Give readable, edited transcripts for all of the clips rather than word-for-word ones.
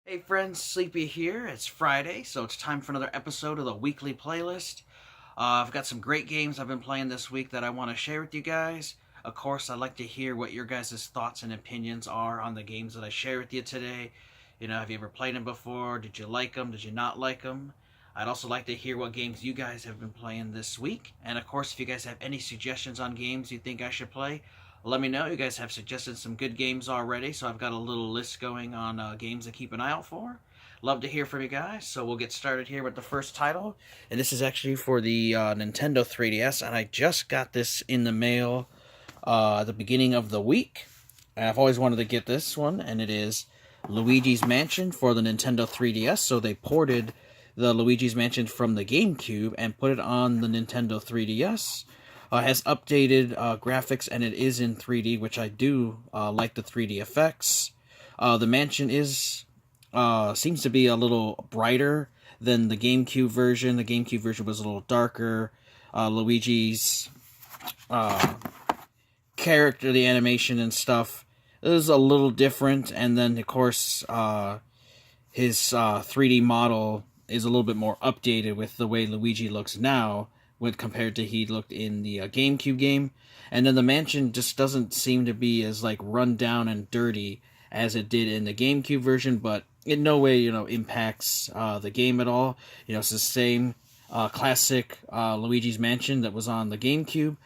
Hey friends, Sleepy here. It's Friday, so it's time for another episode of the weekly playlist. I've got some great games I've been playing this week that I want to share with you guys. Of course, I'd like to hear what your guys' thoughts and opinions are on the games that I share with you today. Have you ever played them before? Did you like them? Did you not like them? I'd also like to hear what games you guys have been playing this week. And of course, if you guys have any suggestions on games you think I should play, let me know. You guys have suggested some good games already, so I've got a little list going on games to keep an eye out for. Love to hear from you guys, so we'll get started here with the first title. And this is actually for the Nintendo 3DS, and I just got this in the mail at the beginning of the week. And I've always wanted to get this one, and it is Luigi's Mansion for the Nintendo 3DS. So they ported the Luigi's Mansion from the GameCube and put it on the Nintendo 3DS. Has updated graphics, and it is in 3D, which I do like the 3D effects. The mansion seems to be a little brighter than the GameCube version. The GameCube version was a little darker. Luigi's character, the animation and stuff is a little different, and then of course his 3D model is a little bit more updated with the way Luigi looks now when compared to he looked in the GameCube game. And then the mansion just doesn't seem to be as like run down and dirty as it did in the GameCube version, but in no way impacts the game at all. It's the same classic Luigi's Mansion that was on the GameCube.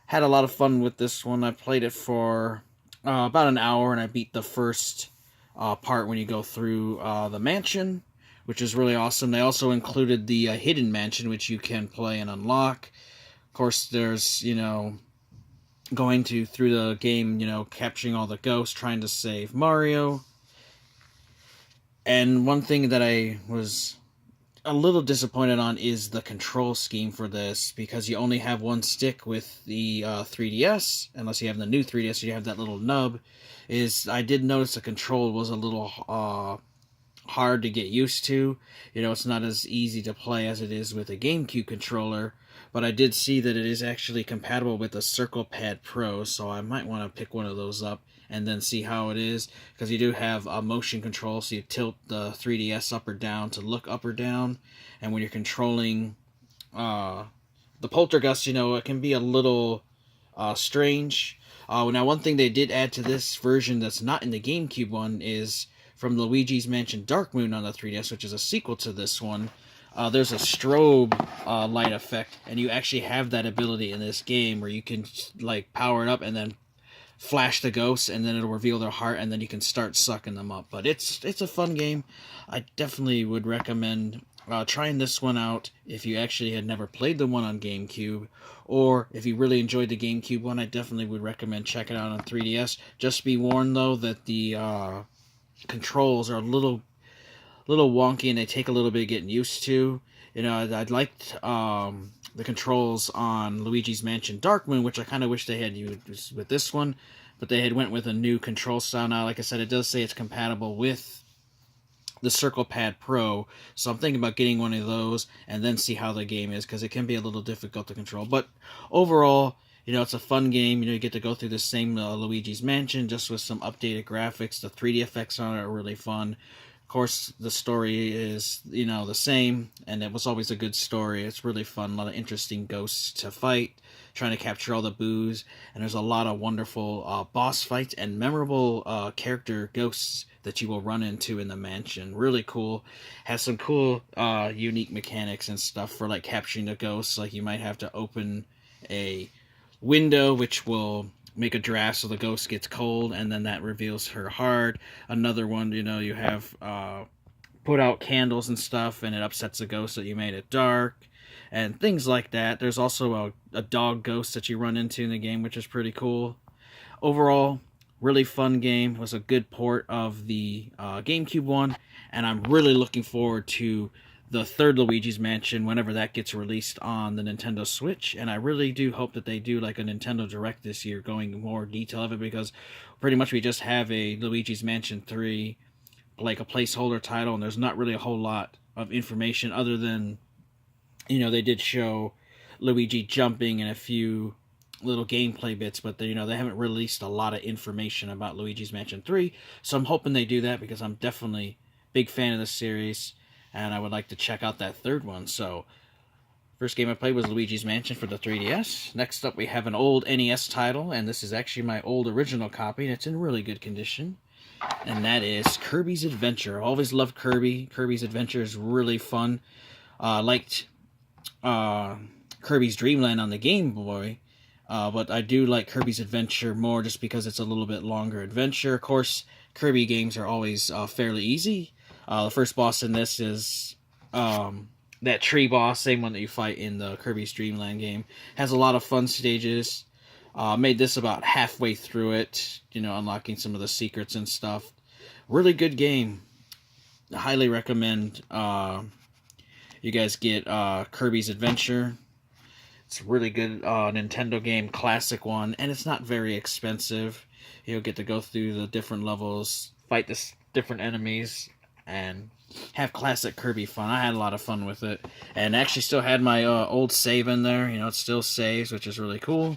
Had a lot of fun with this one. I played it for about an hour, and I beat the first part when you go through the mansion, which is really awesome. They also included the hidden mansion, which you can play and unlock. Of course, there's, going through the game, capturing all the ghosts, trying to save Mario. And one thing that I was a little disappointed on is the control scheme for this, because you only have one stick with the 3DS, unless you have the new 3DS, so you have that little nub. I did notice the control was a little hard to get used to. It's not as easy to play as it is with a GameCube controller, but I did see that it is actually compatible with the Circle Pad Pro, so I might want to pick one of those up and then see how it is, because you do have a motion control, so you tilt the 3DS up or down to look up or down, and when you're controlling the poltergust, it can be a little strange. Now, one thing they did add to this version that's not in the GameCube one is from Luigi's Mansion Dark Moon on the 3DS, which is a sequel to this one. There's a strobe light effect, and you actually have that ability in this game where you can power it up and then flash the ghosts, and then it'll reveal their heart, and then you can start sucking them up. But it's a fun game. I definitely would recommend trying this one out if you actually had never played the one on GameCube, or if you really enjoyed the GameCube one, I definitely would recommend checking it out on 3DS. Just be warned though that the controls are a little wonky, and they take a little bit of getting used to. I'd liked the controls on Luigi's Mansion Dark Moon, which I kind of wish they had used with this one, but they had went with a new control style. Now, like I said, it does say it's compatible with the Circle Pad Pro, so I'm thinking about getting one of those and then see how the game is, because it can be a little difficult to control. But overall, it's a fun game. You get to go through the same Luigi's Mansion, just with some updated graphics. The 3D effects on it are really fun. Of course, the story is, the same, and it was always a good story. It's really fun. A lot of interesting ghosts to fight, trying to capture all the boos, and there's a lot of wonderful boss fights and memorable character ghosts that you will run into in the mansion. Really cool. Has some cool, unique mechanics and stuff for, capturing the ghosts. You might have to open a window, which will make a draft so the ghost gets cold, and then that reveals her heart. Another one, you have put out candles and stuff, and it upsets the ghost that you made it dark, and things like that. There's also a dog ghost that you run into in the game, which is pretty cool. Overall, really fun game. It was a good port of the GameCube one, and I'm really looking forward to the third Luigi's Mansion whenever that gets released on the Nintendo Switch. And I really do hope that they do a Nintendo Direct this year, going more detail of it, because pretty much we just have a Luigi's Mansion 3, a placeholder title, and there's not really a whole lot of information other than, they did show Luigi jumping and a few little gameplay bits, but they haven't released a lot of information about Luigi's Mansion 3, so I'm hoping they do that, because I'm definitely big fan of the series, and I would like to check out that third one. So, first game I played was Luigi's Mansion for the 3DS. Next up, we have an old NES title, and this is actually my old original copy, and it's in really good condition. And that is Kirby's Adventure. I always loved Kirby. Kirby's Adventure is really fun. Liked Kirby's Dream Land on the Game Boy, but I do like Kirby's Adventure more just because it's a little bit longer adventure. Of course, Kirby games are always fairly easy. The first boss in this is that tree boss, same one that you fight in the Kirby's Dream Land game. Has a lot of fun stages. Made this about halfway through it, unlocking some of the secrets and stuff. Really good game. I highly recommend you guys get Kirby's Adventure. It's a really good Nintendo game, classic one, and it's not very expensive. You'll get to go through the different levels, fight the different enemies, and have classic Kirby fun. I had a lot of fun with it, and actually still had my old save in there. It still saves, which is really cool.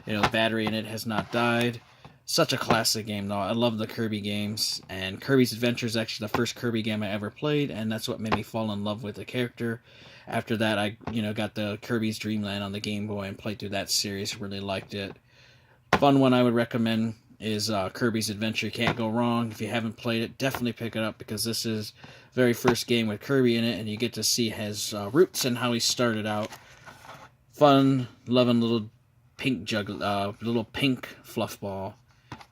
The battery in it has not died. Such a classic game, though. I love the Kirby games, and Kirby's Adventure is actually the first Kirby game I ever played, and that's what made me fall in love with the character. After that, I got the Kirby's Dream Land on the Game Boy and played through that series. Really liked it. Fun one I would recommend is Kirby's Adventure. Can't go wrong. If you haven't played it, definitely pick it up, because this is very first game with Kirby in it, and you get to see his roots and how he started out. Fun, loving little pink little pink fluff ball.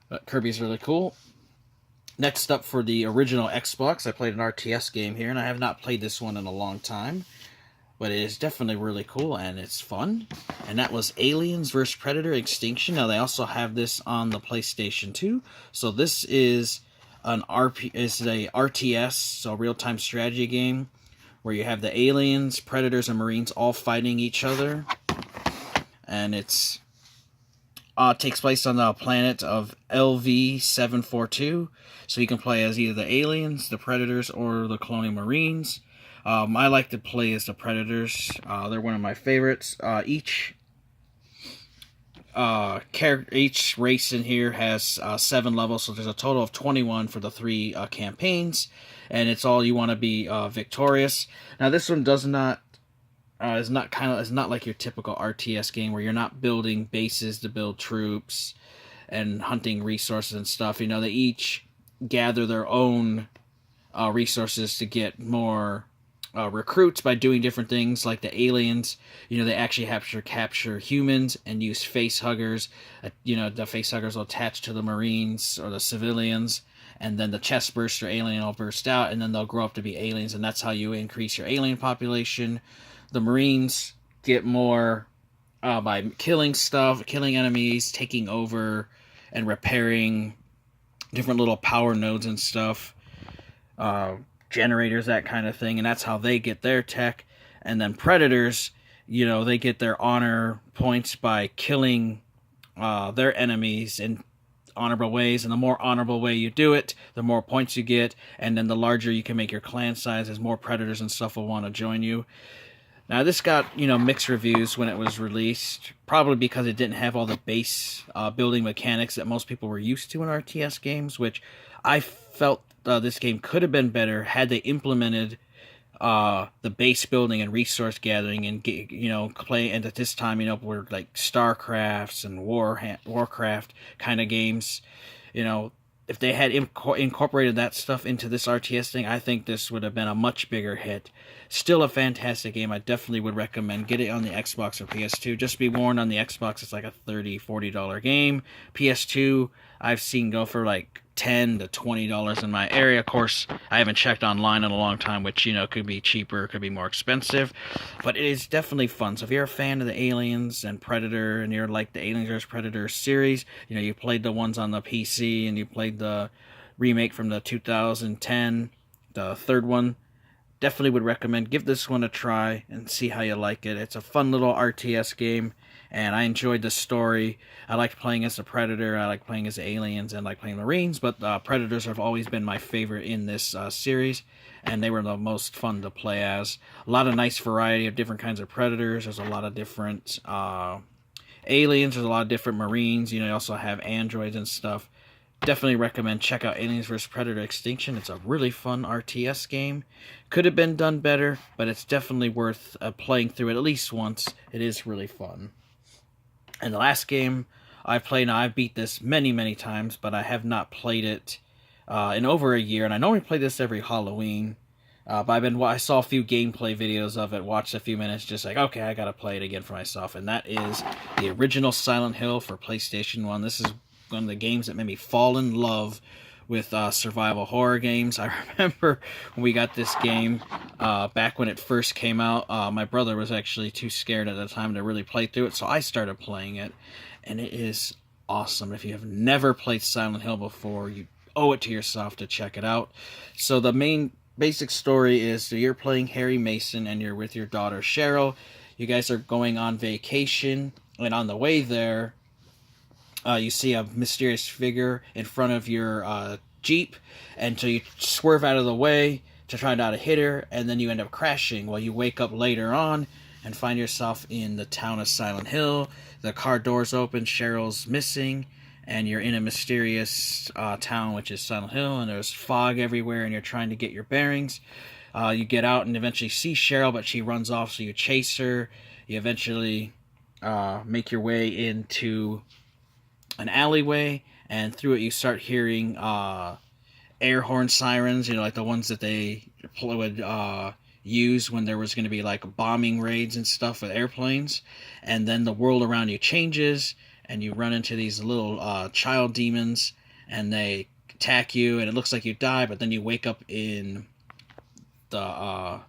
But Kirby's really cool. Next up, for the original Xbox, I played an RTS game here, and I have not played this one in a long time, but it is definitely really cool, and it's fun. And that was Aliens vs. Predator Extinction. Now, they also have this on the PlayStation 2. So this is a RTS, so real-time strategy game, where you have the aliens, predators, and marines all fighting each other. And it takes place on the planet of LV-742. So you can play as either the aliens, the predators, or the colonial marines. I like to play as the predators. They're one of my favorites. Each race in here has 7 levels, so there's a total of 21 for the 3 campaigns, and it's all you want to be victorious. Now, this one is not like your typical RTS game where you're not building bases to build troops and hunting resources and stuff. They each gather their own resources to get more recruits by doing different things. Like the aliens, they actually capture humans and use face huggers. The face huggers will attach to the marines or the civilians, and then the chest burster alien will burst out, and then they'll grow up to be aliens, and that's how you increase your alien population. The marines get more by killing enemies, taking over, and repairing different little power nodes and stuff. Generators, that kind of thing, and that's how they get their tech. And then predators, they get their honor points by killing their enemies in honorable ways, and the more honorable way you do it, the more points you get, and then the larger you can make your clan size, as more predators and stuff will want to join you. Now, this got, mixed reviews when it was released, probably because it didn't have all the base building mechanics that most people were used to in RTS games, which I felt this game could have been better had they implemented the base building and resource gathering and play. And at this time, were like StarCrafts and Warcraft kind of games. If they had incorporated that stuff into this RTS thing, I think this would have been a much bigger hit. Still a fantastic game. I definitely would recommend get it on the Xbox or PS2. Just be warned, on the Xbox, it's like a $30, $40 game. PS2, I've seen go for like $10 to $20 in my area. Of course, I haven't checked online in a long time, which, could be cheaper, could be more expensive. But it is definitely fun. So if you're a fan of the Aliens and Predator, and you're like the Aliens vs. Predator series, you played the ones on the PC, and you played the remake from the 2010, the third one, definitely would recommend give this one a try and see how you like it. It's a fun little RTS game, and I enjoyed the story. I liked playing as the Predator, I like playing as the Aliens, and I like playing Marines, but Predators have always been my favorite in this series, and they were the most fun to play as. A lot of nice variety of different kinds of Predators. There's a lot of different Aliens, there's a lot of different Marines. You also have androids and stuff. definitely recommend check out Aliens vs. Predator Extinction. It's a really fun RTS game. Could have been done better, but it's definitely worth playing through it at least once. It is really fun. And the last game I've played, now I've beat this many times, but I have not played it in over a year, and I normally play this every Halloween. But I saw a few gameplay videos of it, watched a few minutes, just like, okay, I gotta play it again for myself. And that is the original Silent Hill for PlayStation 1. This is one of the games that made me fall in love with survival horror games. I remember when we got this game back when it first came out. My brother was actually too scared at the time to really play through it, so I started playing it, and it is awesome. If you have never played Silent Hill before, you owe it to yourself to check it out. So the main basic story is you're playing Harry Mason and you're with your daughter Cheryl. You guys are going on vacation, and on the way there, you see a mysterious figure in front of your Jeep, and so you swerve out of the way to try not to hit her, and then you end up crashing. Well, you wake up later on and find yourself in the town of Silent Hill. The car doors open, Cheryl's missing, and you're in a mysterious town, which is Silent Hill, and there's fog everywhere, and you're trying to get your bearings. You get out and eventually see Cheryl, but she runs off, so you chase her. You eventually make your way into an alleyway, and through it you start hearing air horn sirens, like the ones that they would use when there was going to be like bombing raids and stuff with airplanes. And then the world around you changes, and you run into these little child demons, and they attack you, and it looks like you die, but then you wake up in the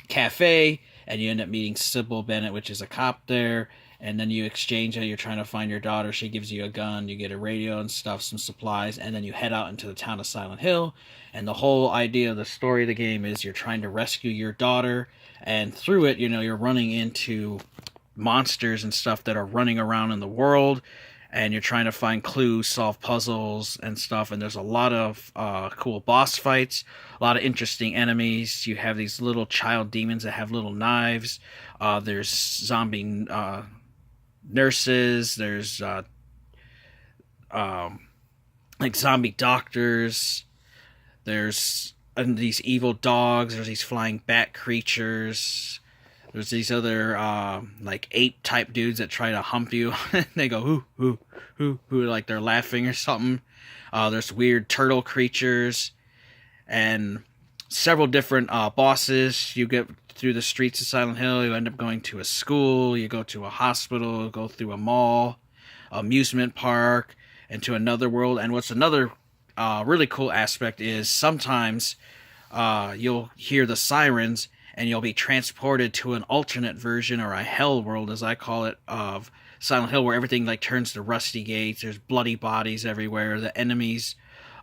cafe, and you end up meeting Sybil Bennett, which is a cop there. And then you exchange it. You're trying to find your daughter. She gives you a gun. You get a radio and stuff, some supplies. And then you head out into the town of Silent Hill. And the whole idea of the story of the game is you're trying to rescue your daughter. And through it, you're running into monsters and stuff that are running around in the world. And you're trying to find clues, solve puzzles and stuff. And there's a lot of cool boss fights. A lot of interesting enemies. You have these little child demons that have little knives. There's zombie nurses, there's like zombie doctors, there's these evil dogs, there's these flying bat creatures, there's these other like ape type dudes that try to hump you. They go hoo, like they're laughing or something. There's weird turtle creatures and several different bosses. You get through the streets of Silent Hill, you end up going to a school, you go to a hospital, go through a mall, amusement park, and to another world. And what's another really cool aspect is sometimes you'll hear the sirens, and you'll be transported to an alternate version, or a hell world, as I call it, of Silent Hill, where everything like turns to rusty gates. There's bloody bodies everywhere. The enemies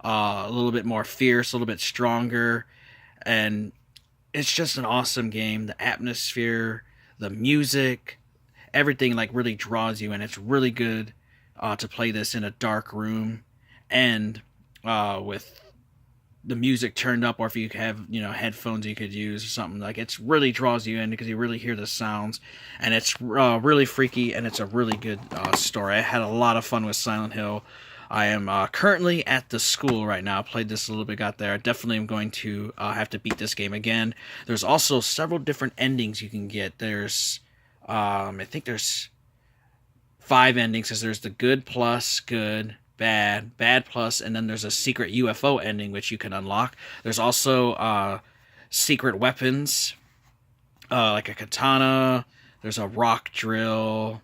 a little bit more fierce, a little bit stronger, and it's just an awesome game. The atmosphere, the music, everything like really draws you, and it's really good to play this in a dark room and with the music turned up, or if you have headphones you could use or something. Like, it really draws you in because you really hear the sounds, and it's really freaky, and it's a really good story. I had a lot of fun with Silent Hill. I am currently at the school right now. Played this a little bit, got there. I definitely am going to have to beat this game again. There's also several different endings you can get. There's, I think there's 5 endings, because there's the good plus, good, bad, bad plus, and then there's a secret UFO ending, which you can unlock. There's also secret weapons, like a katana. There's a rock drill.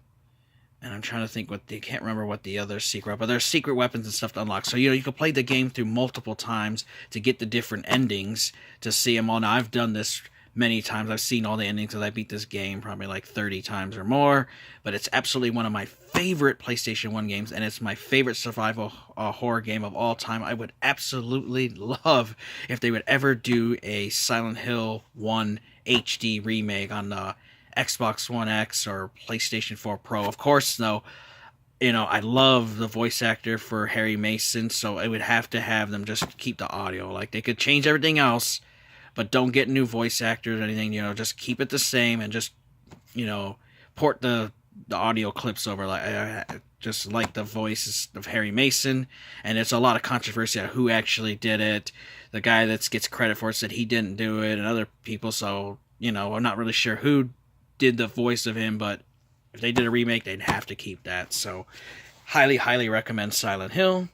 And I'm trying to think can't remember what the other secret, but there's secret weapons and stuff to unlock. So, you can play the game through multiple times to get the different endings, to see them all. Now, I've done this many times. I've seen all the endings, because I beat this game probably like 30 times or more. But it's absolutely one of my favorite PlayStation 1 games, and it's my favorite survival horror game of all time. I would absolutely love if they would ever do a Silent Hill 1 HD remake on the Xbox One X or PlayStation 4 Pro. Of course, though, I love the voice actor for Harry Mason, so I would have to have them just keep the audio. Like, they could change everything else, but don't get new voice actors or anything. Just keep it the same, and just port the audio clips over. Like, just like the voice of Harry Mason, and it's a lot of controversy on who actually did it. The guy that gets credit for it said he didn't do it, and other people, so, you know, I'm not really sure who did the voice of him, but if they did a remake, they'd have to keep that. So, highly recommend Silent Hill.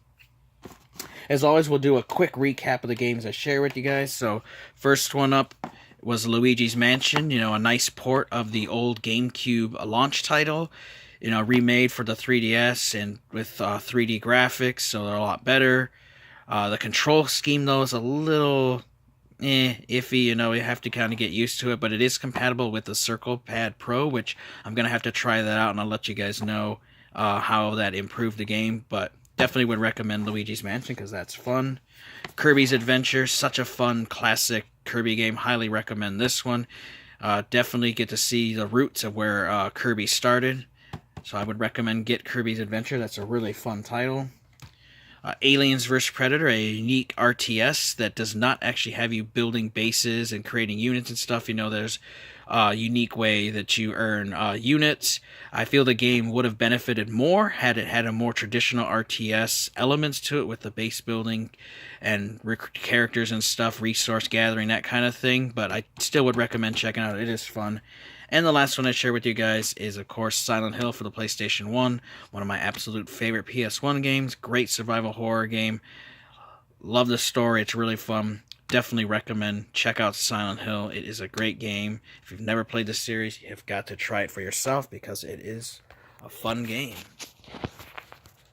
As always, we'll do a quick recap of the games I share with you guys. So, first one up was Luigi's Mansion, you know, a nice port of the old GameCube launch title, you know, remade for the 3DS and with 3D graphics, so they're a lot better. The control scheme, though, is a little iffy, you know, you have to kind of get used to it, but it is compatible with the Circle Pad Pro, which I'm going to have to try that out, and I'll let you guys know how that improved the game, but definitely would recommend Luigi's Mansion because that's fun. Kirby's Adventure, such a fun classic Kirby game. Highly recommend this one. Definitely get to see the roots of where Kirby started. So I would recommend get Kirby's Adventure. That's a really fun title. Aliens vs. Predator, a unique RTS that does not actually have you building bases and creating units and stuff. You know, there's a unique way that you earn units. I feel the game would have benefited more had it had a more traditional RTS elements to it with the base building and characters and stuff, resource gathering, that kind of thing. But I still would recommend checking it out. It is fun. And the last one I share with you guys is, of course, Silent Hill for the PlayStation 1. One of my absolute favorite PS1 games. Great survival horror game. Love the story. It's really fun. Definitely recommend. Check out Silent Hill. It is a great game. If you've never played the series, you've got to try it for yourself because it is a fun game.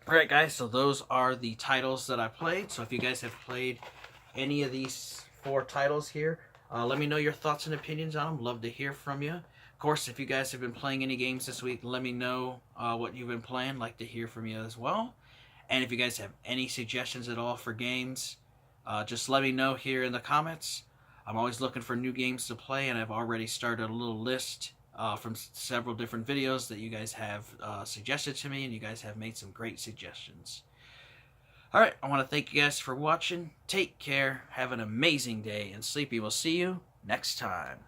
Alright, guys, so those are the titles that I played. So if you guys have played any of these 4 titles here, let me know your thoughts and opinions on them. Love to hear from you. Of course, if you guys have been playing any games this week, let me know what you've been playing. Like to hear from you as well. And if you guys have any suggestions at all for games, just let me know here in the comments. I'm always looking for new games to play, and I've already started a little list from several different videos that you guys have suggested to me, and you guys have made some great suggestions. Alright, I want to thank you guys for watching. Take care, have an amazing day, and Sleepy will see you next time.